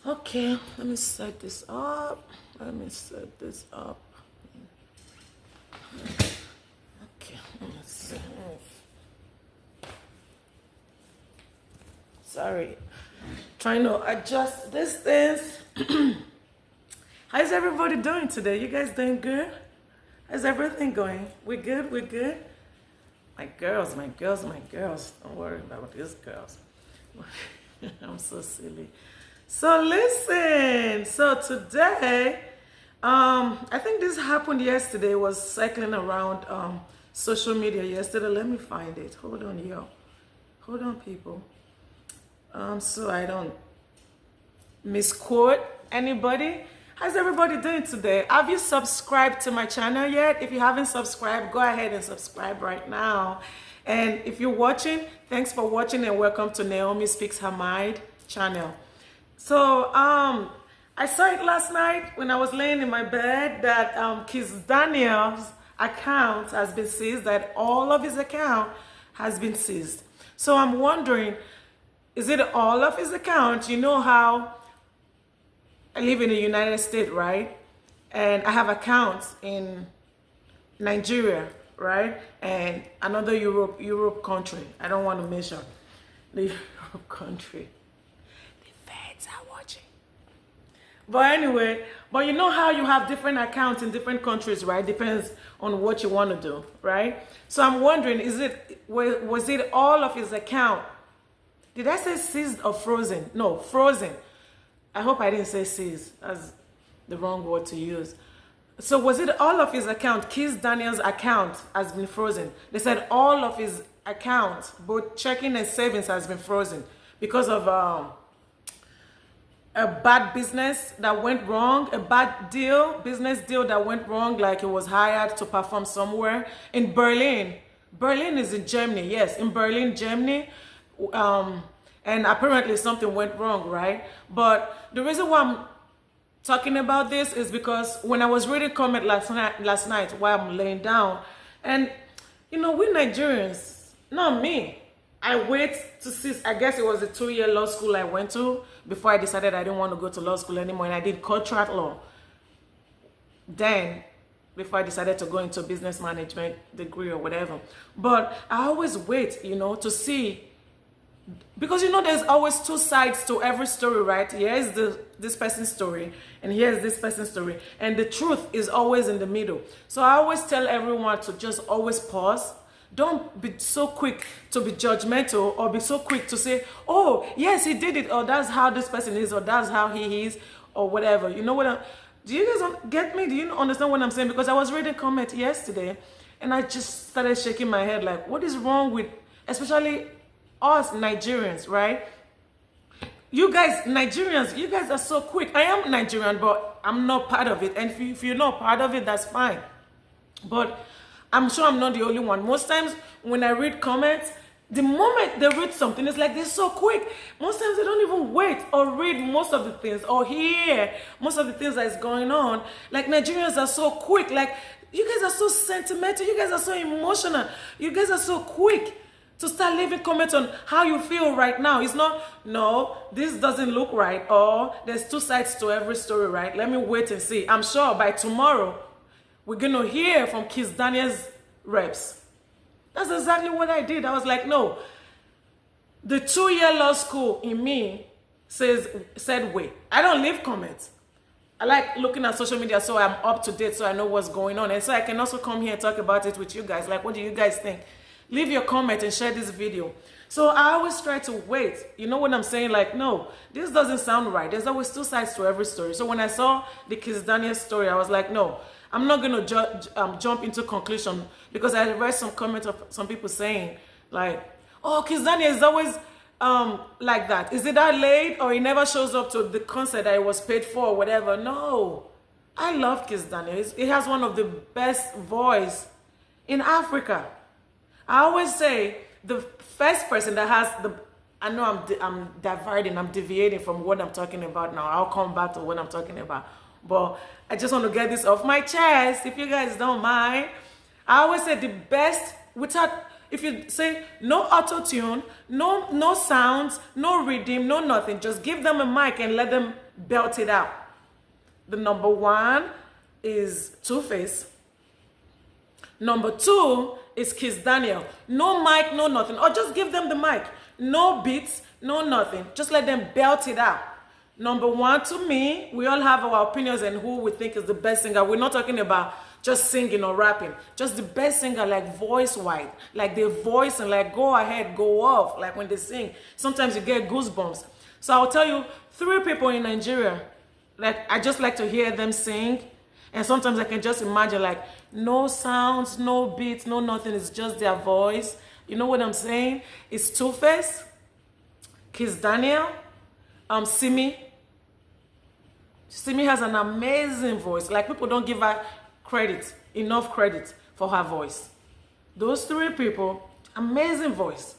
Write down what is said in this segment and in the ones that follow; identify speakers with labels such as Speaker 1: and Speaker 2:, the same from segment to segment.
Speaker 1: Okay, let me set this up. Let me set this up. Okay, let me see. Sorry, trying to adjust this things. How's everybody doing today? You guys doing good? How's everything going? We good? We good? My girls, my girls, my girls. Don't worry about these girls. I'm so silly. So listen. So today, I think this happened yesterday. Was cycling around social media yesterday. Let me find it. Hold on, yo. Hold on, people. So I don't misquote anybody. How's everybody doing today? Have you subscribed to my channel yet? If you haven't subscribed, go ahead and subscribe right now. And if you're watching, thanks for watching and welcome to Naomi Speaks Her Mind channel. So I saw it last night when I was laying in my bed that Kizz Daniel's account has been seized, that all of his account has been seized. So I'm wondering, is it all of his account? You know how I live in the United States, right? And I have accounts in Nigeria, right? And another Europe country. I don't want to mention the Europe country. The feds are watching. But anyway, but you know how you have different accounts in different countries, right? Depends on what you want to do, right? So I'm wondering, was it all of his account? Did I say seized or frozen? No, frozen. I hope I didn't say seized. That's the wrong word to use. So was it all of his account? Kizz Daniel's account has been frozen. They said all of his accounts, both checking and savings, has been frozen because of a bad business that went wrong, a bad business deal that went wrong, like he was hired to perform somewhere in Berlin. Berlin is in Germany, yes, in Berlin, Germany. And apparently something went wrong, right? But the reason why I'm talking about this is because when I was reading comment last night while I'm laying down, and you know, we Nigerians, not me, I wait to see, I guess it was a 2-year law school I went to before I decided I didn't want to go to law school anymore, and I did contract law. Then, before I decided to go into business management degree or whatever. But I always wait, you know, to see, because you know there's always two sides to every story, right? Here's this person's story and here's this person's story, and the truth is always in the middle. So I always tell everyone to just always pause. Don't be so quick to be judgmental or be so quick to say, oh yes, he did it, or that's how this person is, or that's how he is, or whatever. You know what do you guys get me? Do you understand what I'm saying? Because I was reading comment yesterday and I just started shaking my head like, what is wrong with especially us Nigerians, right? You guys, Nigerians, you guys are so quick. I am Nigerian, but I'm not part of it. And if you're not part of it, that's fine. But I'm sure I'm not the only one. Most times when I read comments, the moment they read something, it's like they're so quick. Most times they don't even wait or read most of the things or hear most of the things that is going on. Like Nigerians are so quick. Like you guys are so sentimental. You guys are so emotional. You guys are so quick to start leaving comments on how you feel right now. It's not, no, this doesn't look right, or there's two sides to every story, right? Let me wait and see. I'm sure by tomorrow, we're going to hear from Kizz Daniel's reps. That's exactly what I did. I was like, no, the 2-year law school in me said wait. I don't leave comments. I like looking at social media so I'm up to date, so I know what's going on. And so I can also come here and talk about it with you guys. Like, what do you guys think? Leave your comment and share this video. So I always try to wait. You know what I'm saying? Like, no, this doesn't sound right. There's always two sides to every story. So when I saw the Kizz Daniel story, I was like, no, I'm not going to jump into conclusion, because I read some comments of some people saying like, oh, Kizz Daniel is always like that. Is it that late, or he never shows up to the concert that he was paid for or whatever? No, I love Kizz Daniel. He has one of the best voice in Africa. I always say the first person that has the, I know I'm diverting, I'm deviating from what I'm talking about now. I'll come back to what I'm talking about. But I just want to get this off my chest, if you guys don't mind. I always say the best, without If you say no auto-tune, no sounds, no rhythm, no nothing, just give them a mic and let them belt it out. The number one is Two-Face. Number two is Kizz Daniel. No mic, no nothing. Or just give them the mic. No beats, no nothing. Just let them belt it out. Number one, to me, we all have our opinions and who we think is the best singer. We're not talking about just singing or rapping. Just the best singer, like voice-wise. Like their voice and like go ahead, go off. Like when they sing. Sometimes you get goosebumps. So I'll tell you, 3 people in Nigeria, like I just like to hear them sing. And sometimes I can just imagine like no sounds, no beats, no nothing. It's just their voice. You know what I'm saying? It's Two-Face, Kizz Daniel, Simi. Simi has an amazing voice. Like people don't give her credit, enough credit for her voice. Those 3 people, amazing voice.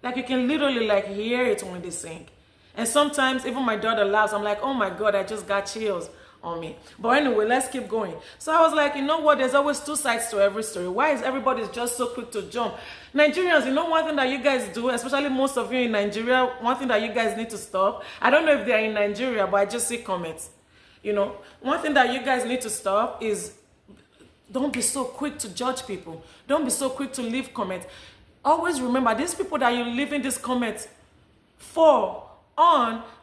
Speaker 1: Like you can literally like hear it when they sing. And sometimes even my daughter laughs. I'm like, oh my God, I just got chills on me. But anyway, let's keep going. So I was like, you know what? There's always 2 sides to every story. Why is everybody just so quick to jump? Nigerians, you know one thing that you guys do, especially most of you in Nigeria, one thing that you guys need to stop. I don't know if they're in Nigeria, but I just see comments. You know, one thing that you guys need to stop is don't be so quick to judge people. Don't be so quick to leave comments. Always remember, these people that you're leaving these comments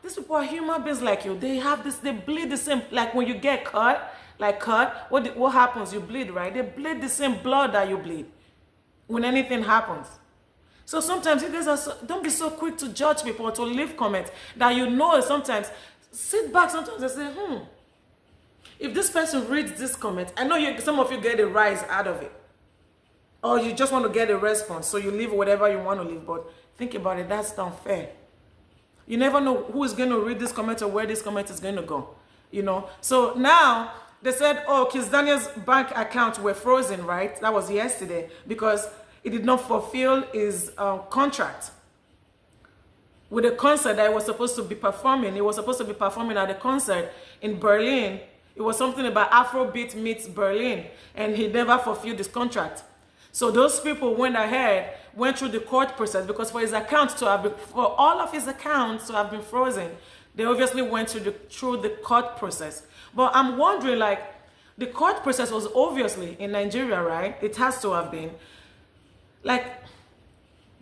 Speaker 1: these people are human beings like you. They have this, they bleed the same. Like when you get cut, what happens? You bleed, right? They bleed the same blood that you bleed when anything happens. So sometimes you guys don't be so quick to judge people or to leave comments that you know sometimes. Sit back sometimes and say, if this person reads this comment, I know some of you get a rise out of it. Or you just want to get a response, so you leave whatever you want to leave. But think about it, that's not fair. You never know who is going to read this comment or where this comment is going to go. You know? So now, they said, oh, Kizz Daniel's bank accounts were frozen, right? That was yesterday because he did not fulfill his contract with a concert that he was supposed to be performing. He was supposed to be performing at a concert in Berlin. It was something about Afrobeat meets Berlin, and he never fulfilled his contract. So those people went through the court process because for all of his accounts to have been frozen, they obviously went through the court process. But I'm wondering, like, the court process was obviously in Nigeria, right? It has to have been. Like,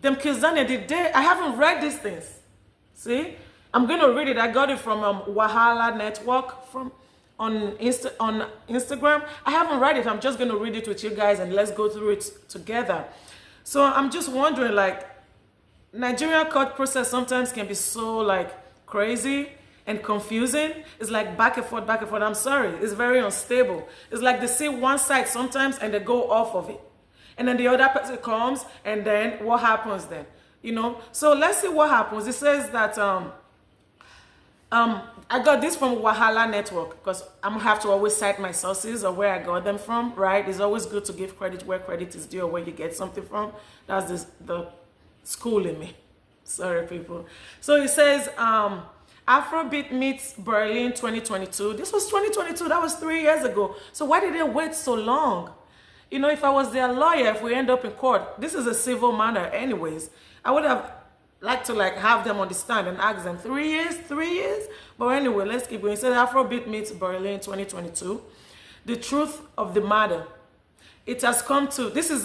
Speaker 1: them Kizz Daniel, I haven't read these things. See? I'm going to read it. I got it from Wahala Network on Instagram. I haven't read it. I'm just going to read it with you guys and let's go through it together. So I'm just wondering, like, Nigerian court process sometimes can be so, like, crazy and confusing. It's like back and forth, back and forth. I'm sorry. It's very unstable. It's like they see one side sometimes and they go off of it. And then the other person comes and then what happens then? You know? So let's see what happens. It says that I got this from Wahala Network because I'm gonna have to always cite my sources or where I got them from, right? It's always good to give credit where credit is due or where you get something from. That's the school in me. Sorry, people. So it says Afrobeat meets Berlin 2022. This was 2022. That was 3 years ago. So why did they wait so long? You know, if I was their lawyer, if we end up in court, this is a civil matter anyways. I would have liked to have them on the stand and ask them 3 years, 3 years. But anyway, let's keep going. It says Afrobeat meets Berlin 2022. The truth of the matter. It has come to, this is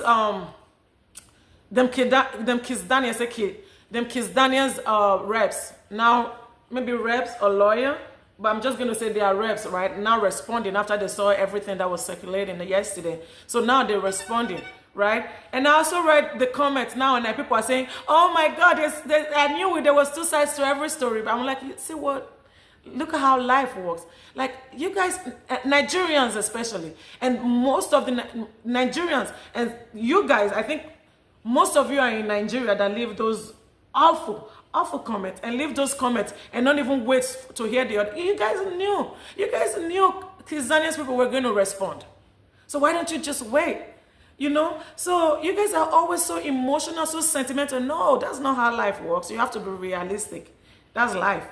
Speaker 1: them Kizz Daniel's reps. Now, maybe reps or lawyer, but I'm just going to say they are reps, right? Now responding after they saw everything that was circulating yesterday. So now they're responding, right? And I also read the comments now, and people are saying, oh my God, I knew there was 2 sides to every story. But I'm like, see what? Look at how life works. Like, you guys, Nigerians especially, and most of the Nigerians, and you guys, I think most of you are in Nigeria that leave those awful comments and leave those comments and not even wait to hear the other. You guys knew Kizz Daniel's people were going to respond. So why don't you just wait? You know? So you guys are always so emotional, so sentimental. No, that's not how life works. You have to be realistic. That's life.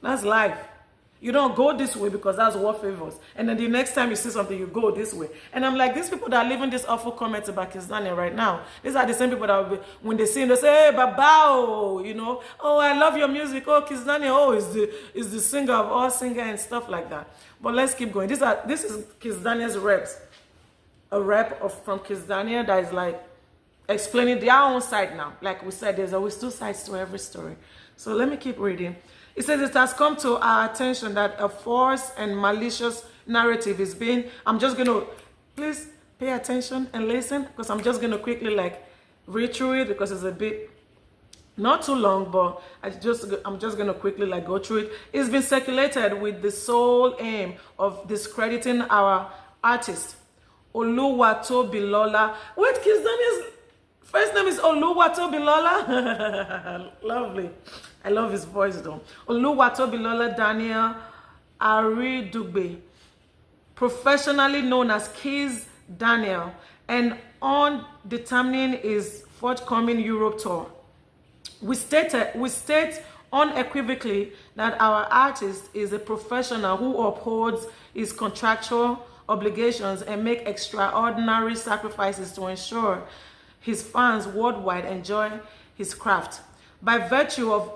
Speaker 1: That's life. You don't go this way because that's what favors. And then the next time you see something, you go this way. And I'm like, these people that are leaving these awful comments about Kizz Daniel right now, these are the same people that will be, when they see him, they say, hey, Babao, you know, oh, I love your music. Oh, Kizz Daniel, oh, is the singer of all singers and stuff like that. But let's keep going. This is Kizz Daniel's reps. A rep from Kizz Daniel that is like explaining their own side now. Like we said, there's always two sides to every story. So let me keep reading. It says, it has come to our attention that a false and malicious narrative is being, I'm just going to, please pay attention and listen, because I'm just going to quickly like read through it because it's a bit, not too long, but I'm just going to quickly like go through it. It's been circulated with the sole aim of discrediting our artist, Oluwatobilola. Wait, Kizz Daniel's first name is Oluwatobilola? Lovely. I love his voice though. Oluwatobilola Daniel Aridugbe, professionally known as Kizz Daniel, and on determining his forthcoming Europe tour. We state unequivocally that our artist is a professional who upholds his contractual obligations and make extraordinary sacrifices to ensure his fans worldwide enjoy his craft. By virtue of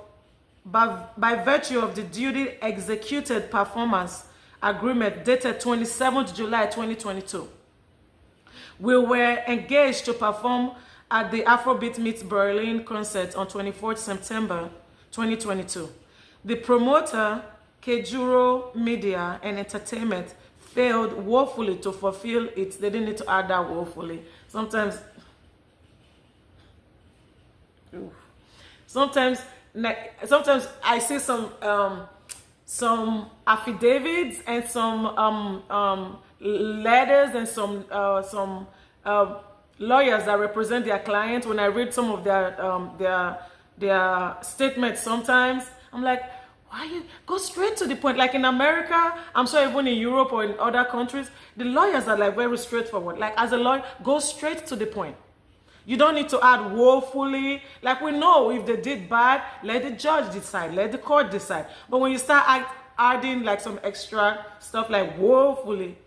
Speaker 1: the duty executed performance agreement dated 27th July 2022, we were engaged to perform at the Afrobeat Meets Berlin concert on 24th September 2022. The promoter, Kejuro Media and Entertainment, failed woefully to fulfill it. They didn't need to add that woefully. Sometimes I see some affidavits and some letters and some lawyers that represent their clients. When I read some of their statements, sometimes I'm like, why you go straight to the point? Like in America, I'm sure even in Europe or in other countries, the lawyers are like very straightforward. Like as a lawyer, go straight to the point. You don't need to add woefully. Like we know if they did bad, let the judge decide, let the court decide. But when you start adding like some extra stuff like woefully,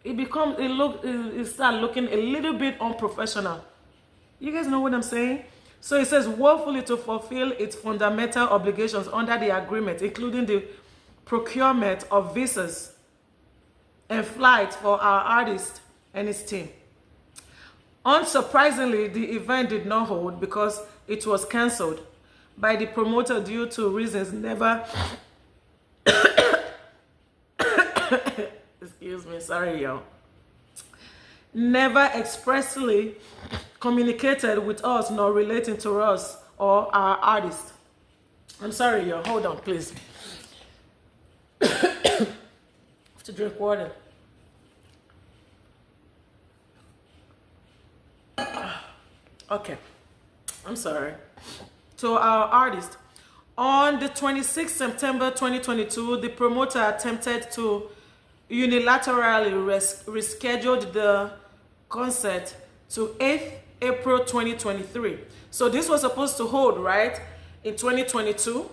Speaker 1: it starts looking a little bit unprofessional. You guys know what I'm saying? So it says woefully to fulfill its fundamental obligations under the agreement, including the procurement of visas and flights for our artist and his team. Unsurprisingly, the event did not hold because it was cancelled by the promoter due to reasons never excuse me, sorry y'all, never expressly communicated with us nor relating to us or our artist. I'm sorry y'all, hold on please. I have to drink water. Okay, I'm sorry. To our artist, on the 26th September 2022, the promoter attempted to unilaterally reschedule the concert to 8th April 2023. So this was supposed to hold, right, in 2022.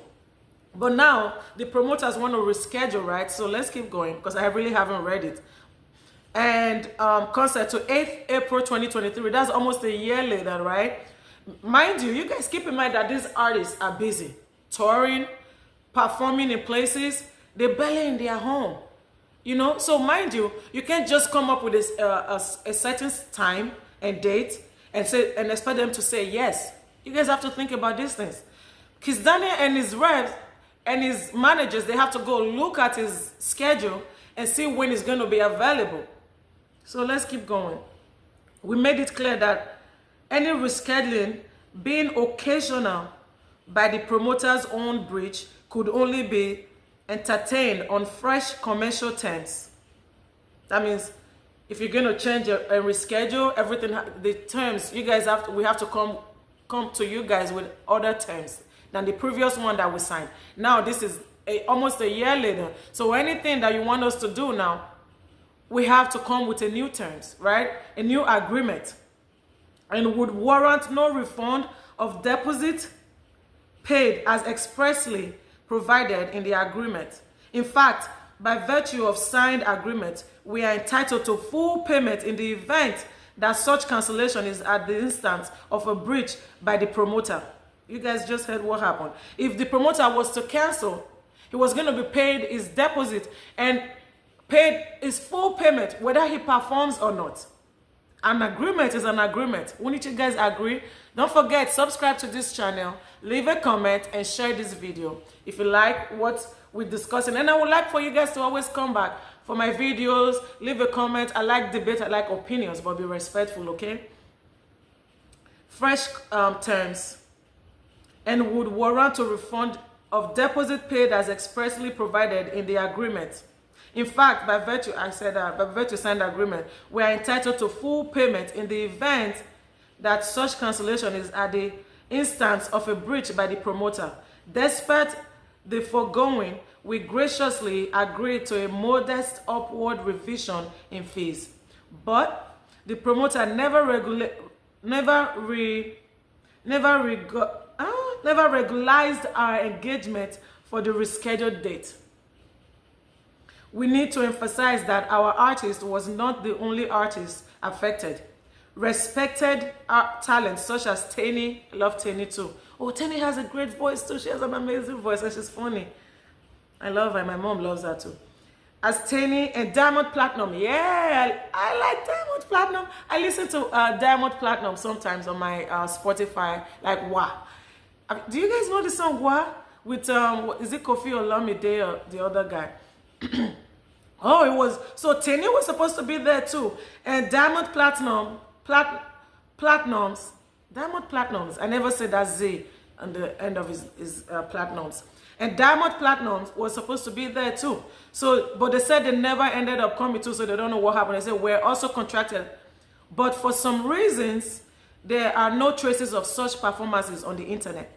Speaker 1: But now the promoters want to reschedule, right? So let's keep going because I really haven't read it. And concert to 8th April 2023. That's almost a year later, right? Mind you, you guys keep in mind that these artists are busy touring, performing in places. They're barely in their home, you know. So mind you, you can't just come up with a certain time and date and expect them to say yes. You guys have to think about these things. Kizz Daniel and his reps and his managers, they have to go look at his schedule and see when it's going to be available. So let's keep going. We made it clear that any rescheduling, being occasional by the promoter's own breach, could only be entertained on fresh commercial terms. That means if you're going to change and reschedule everything, the terms, you guys we have to come to you guys with other terms than the previous one that we signed. Now this is almost a year later. So anything that you want us to do now, we have to come with a new terms, right? A new agreement, and would warrant no refund of deposit paid as expressly provided in the agreement. In fact, by virtue of signed agreement, we are entitled to full payment in the event that such cancellation is at the instance of a breach by the promoter. You guys just heard what happened. If the promoter was to cancel, he was going to be paid his deposit and paid his full payment, whether he performs or not. An agreement is an agreement. Wouldn't you guys agree? Don't forget, subscribe to this channel, leave a comment, and share this video if you like what we're discussing. And I would like for you guys to always come back for my videos. Leave a comment. I like debate, I like opinions, but be respectful, okay? Fresh terms and would warrant a refund of deposit paid as expressly provided in the agreement. In fact, by virtue, I said that, by virtue of signed agreement, we are entitled to full payment in the event that such cancellation is at the instance of a breach by the promoter. Despite the foregoing, we graciously agreed to a modest upward revision in fees. But the promoter never regularized our engagement for the rescheduled date. We need to emphasize that our artist was not the only artist affected. Respected talents such as Tani, I love Tani too. Oh, Tani has a great voice too. She has an amazing voice and she's funny. I love her. My mom loves her too. As Tani and Diamond Platinum. Yeah, I like Diamond Platinum. I listen to Diamond Platinum sometimes on my Spotify. Like, wow. Do you guys know the song Wah? With, is it Kofi Olamide or the other guy? Oh, it was. So Tani was supposed to be there too. And Diamond Platinums. Diamond Platinums. I never said that Z on the end of his Platinums. And Diamond Platinums was supposed to be there too. So, but they said they never ended up coming too, so they don't know what happened. They said we're also contracted. But for some reasons, there are no traces of such performances on the internet.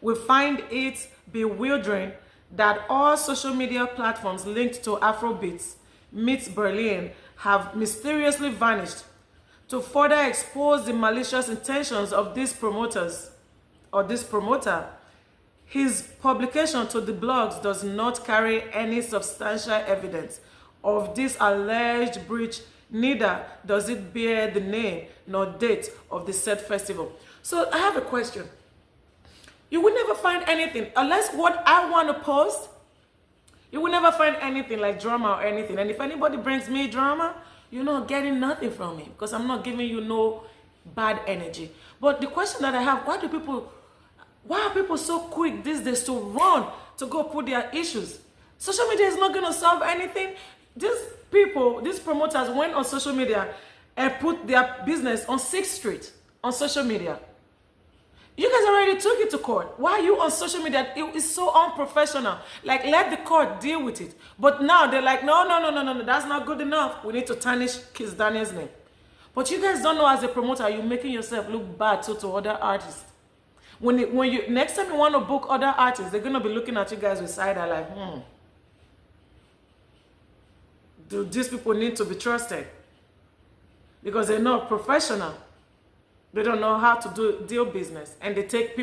Speaker 1: We find it bewildering that all social media platforms linked to Afrobeats meets Berlin have mysteriously vanished. To further expose the malicious intentions of these promoters or this promoter, his publication to the blogs does not carry any substantial evidence of this alleged breach, neither does it bear the name nor date of the said festival. So I have a question. You will never find anything, unless what I want to post, you will never find anything like drama or anything. And if anybody brings me drama, you're not getting nothing from me because I'm not giving you no bad energy. But the question that I have, why are people so quick these days to run to go put their issues? Social media is not going to solve anything. These people, these promoters went on social media and put their business on 6th Street on social media. You guys already took it to court. Why are you on social media? It is so unprofessional. Like, let the court deal with it. But now they're like, no, that's not good enough. We need to tarnish Kizz Daniel's name. But you guys don't know, as a promoter, you're making yourself look bad to other artists. When you next time you want to book other artists, they're going to be looking at you guys with side eye like, do these people need to be trusted? Because they're not professional. They don't know how to deal business, and they take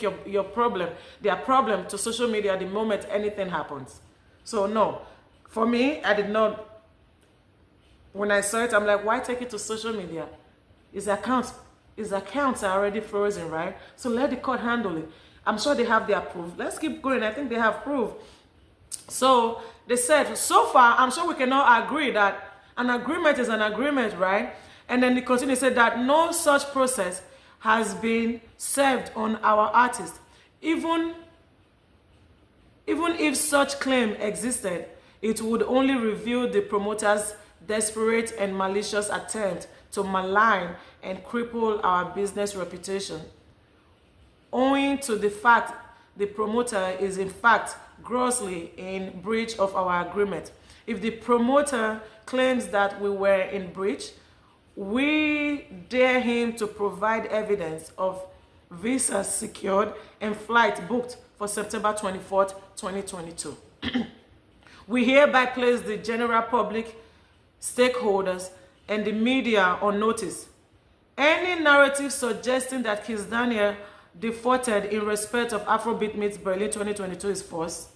Speaker 1: your problem, their problem, to social media the moment anything happens. So no, for me, I did not. When I saw it, I'm like, why take it to social media? His accounts are already frozen, right? So let the court handle it. I'm sure they have their proof. Let's keep going. I think they have proof. So they said, so far, I'm sure we can all agree that an agreement is an agreement, right? And then they continue to say that no such process has been served on our artist. Even if such claim existed, it would only reveal the promoter's desperate and malicious attempt to malign and cripple our business reputation, owing to the fact the promoter is in fact grossly in breach of our agreement. If the promoter claims that we were in breach, we dare him to provide evidence of visas secured and flight booked for September 24th, 2022. We hereby place the general public, stakeholders, and the media on notice. Any narrative suggesting that Kizz Daniel defaulted in respect of Afrobeat Meets Berlin 2022 is false,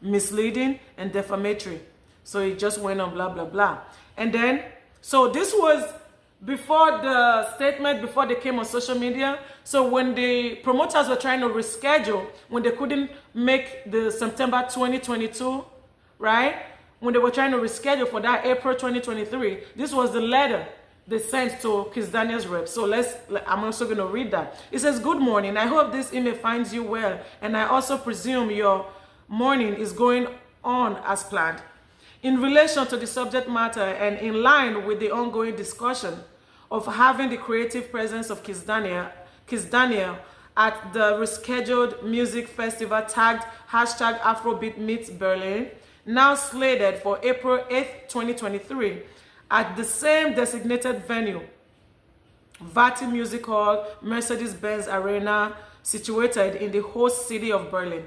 Speaker 1: misleading, and defamatory. So it just went on blah, blah, blah. And then, so this was before the statement, before they came on social media. So when the promoters were trying to reschedule, when they couldn't make the September 2022, right? When they were trying to reschedule for that April 2023, this was the letter they sent to Kizz Daniel's rep. So I'm also going to read that. It says, "Good morning. I hope this email finds you well, and I also presume your morning is going on as planned. In relation to the subject matter and in line with the ongoing discussion of having the creative presence of Kizz Daniel at the rescheduled music festival tagged hashtag Afrobeat Meets Berlin, now slated for April 8th, 2023, at the same designated venue, Vati Music Hall, Mercedes-Benz Arena, situated in the host city of Berlin.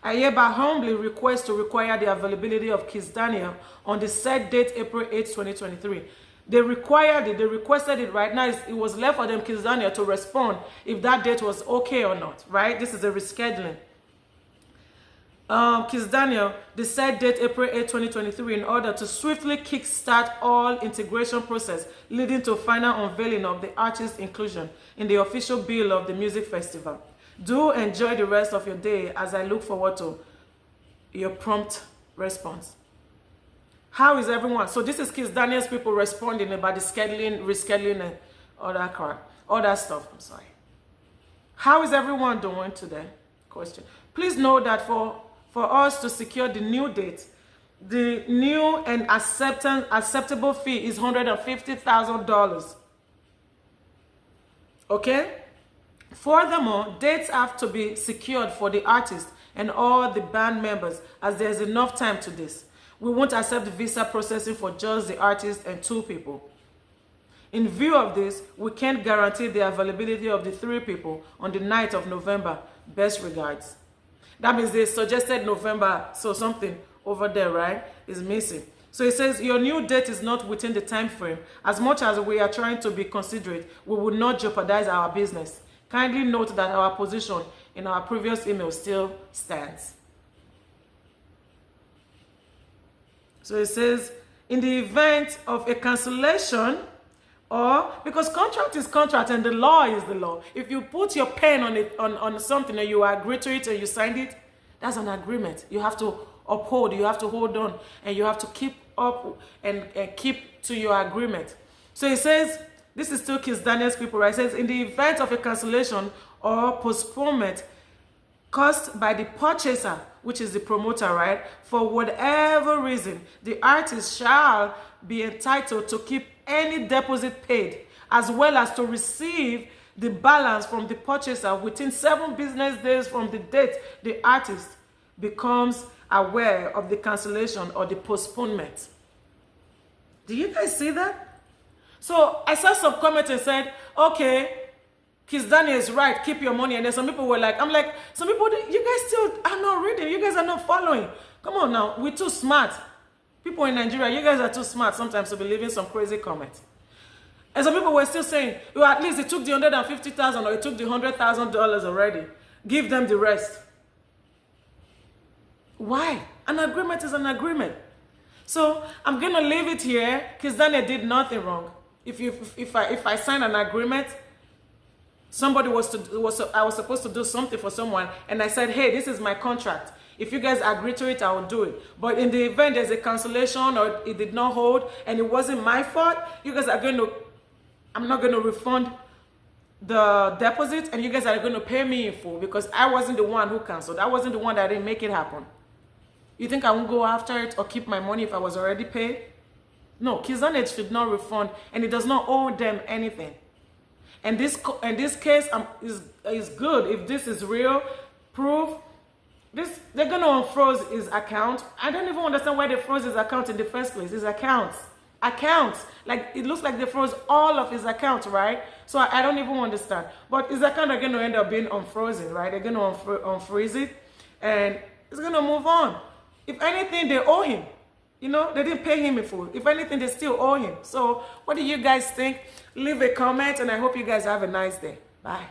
Speaker 1: I hereby humbly request to require the availability of Kizz Daniel on the said date, April 8th, 2023. They required it, they requested it right now. It was left for them, Kizz Daniel, to respond if that date was okay or not, right? This is a rescheduling. Kizz Daniel, the said date, April 8, 2023, in order to swiftly kickstart all integration process leading to final unveiling of the artist's inclusion in the official bill of the music festival. Do enjoy the rest of your day as I look forward to your prompt response." How is everyone? So this is Kizz Daniel's people responding about the scheduling, rescheduling, and all that crap, all that stuff. I'm sorry. How is everyone doing today? Question. Please know that for us to secure the new date, the new and acceptable fee is $150,000. Okay? Furthermore, dates have to be secured for the artist and all the band members, as there is enough time to this. We won't accept visa processing for just the artist and 2 people. In view of this, we can't guarantee the availability of the 3 people on the 9th of November. Best regards. That means they suggested November, so something over there, right, is missing. So it says, your new date is not within the time frame. As much as we are trying to be considerate, we will not jeopardize our business. Kindly note that our position in our previous email still stands. So it says, in the event of a cancellation, or because contract is contract and the law is the law. If you put your pen on it on something and you agree to it and you signed it, that's an agreement. You have to uphold, you have to hold on, and you have to keep up and keep to your agreement. So it says, this is still Kizz Daniel's people, right? It says, in the event of a cancellation or postponement caused by the purchaser, which is the promoter, right? For whatever reason, the artist shall be entitled to keep any deposit paid, as well as to receive the balance from the purchaser within 7 business days from the date the artist becomes aware of the cancellation or the postponement. Do you guys see that? So I saw some comments and said, okay, Kizz Daniel is right, keep your money. And then some people were like, I'm like, some people, you guys still are not reading, you guys are not following. Come on now, we're too smart. People in Nigeria, you guys are too smart sometimes to be leaving some crazy comments. And some people were still saying, well, at least it took the $150,000 or it took the $100,000 already. Give them the rest. Why? An agreement is an agreement. So I'm gonna leave it here. Kizz Daniel did nothing wrong. If I sign an agreement, somebody I was supposed to do something for someone, and I said, hey, this is my contract. If you guys agree to it, I will do it. But in the event there's a cancellation or it did not hold and it wasn't my fault, you guys are going to, I'm not going to refund the deposit and you guys are going to pay me in full because I wasn't the one who canceled. I wasn't the one that didn't make it happen. You think I won't go after it or keep my money if I was already paid? No, Kizz Daniel should not refund and it does not owe them anything. And this case is good. If this is real proof, they're gonna unfroze his account. I don't even understand why they froze his account in the first place. His accounts, like it looks like they froze all of his accounts, right? So I don't even understand. But his account are gonna end up being unfrozen, right? They're gonna unfreeze it, and it's gonna move on. If anything, they owe him. You know, they didn't pay him in full. If anything, they still owe him. So what do you guys think? Leave a comment, and I hope you guys have a nice day. Bye.